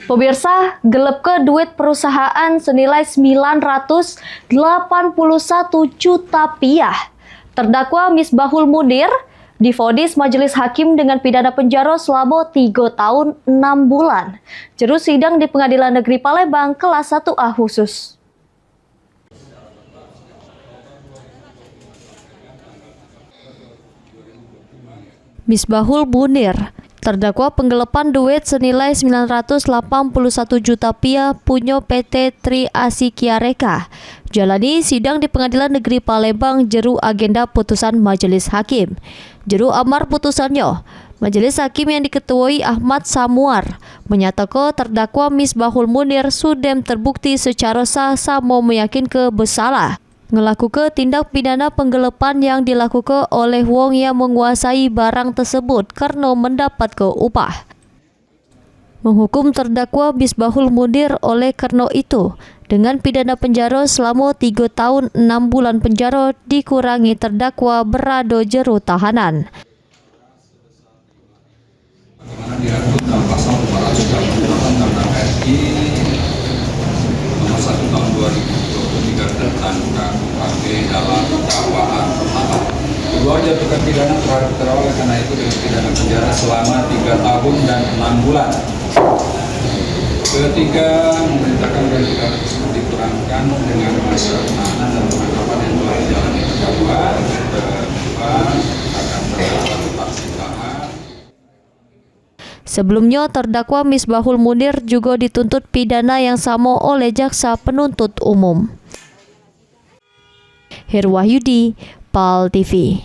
Pemirsa, gelepke duit perusahaan senilai 981 juta rupiah. Terdakwa Misbahul Munir divonis majelis hakim dengan pidana penjara selama 3 tahun 6 bulan. Juru sidang di Pengadilan Negeri Palembang kelas 1A khusus. Misbahul Munir, terdakwa penggelapan duit senilai 981 juta rupiah punya PT Tri Asikiareka. Jalani sidang di Pengadilan Negeri Palembang jeru agenda putusan majelis hakim. Jeru amar putusannya, majelis hakim yang diketuai Ahmad Samuar menyatakan terdakwa Misbahul Munir sudah terbukti secara sah sama meyakinkan bersalah ngelakukan tindak pidana penggelapan yang dilakukan oleh wong yang menguasai barang tersebut karena mendapat upah. Menghukum terdakwa Misbahul Munir oleh karena itu dengan pidana penjara selama 3 tahun 6 bulan penjara dikurangi terdakwa berada jero tahanan. Bagaimana diatur dalam pasal 238 Undang-Undang RI nomor 1 tahun 2023 tentang KUHP dalam dakwaan pertama. Kedua, jatuhkan pidana terhadap terdakwa oleh karena itu dengan pidana penjara selama 3 tahun dan 6 bulan. Ketiga, memerintahkan verifikasi tersebut dikurangkan dengan masa penahanan dan penangkapan yang telah dijalani terdakwa. Kedua, akan terdapat saksi tahan. Sebelumnya, terdakwa Misbahul Munir juga dituntut pidana yang sama oleh jaksa penuntut umum. Herwahyudi, PAL TV.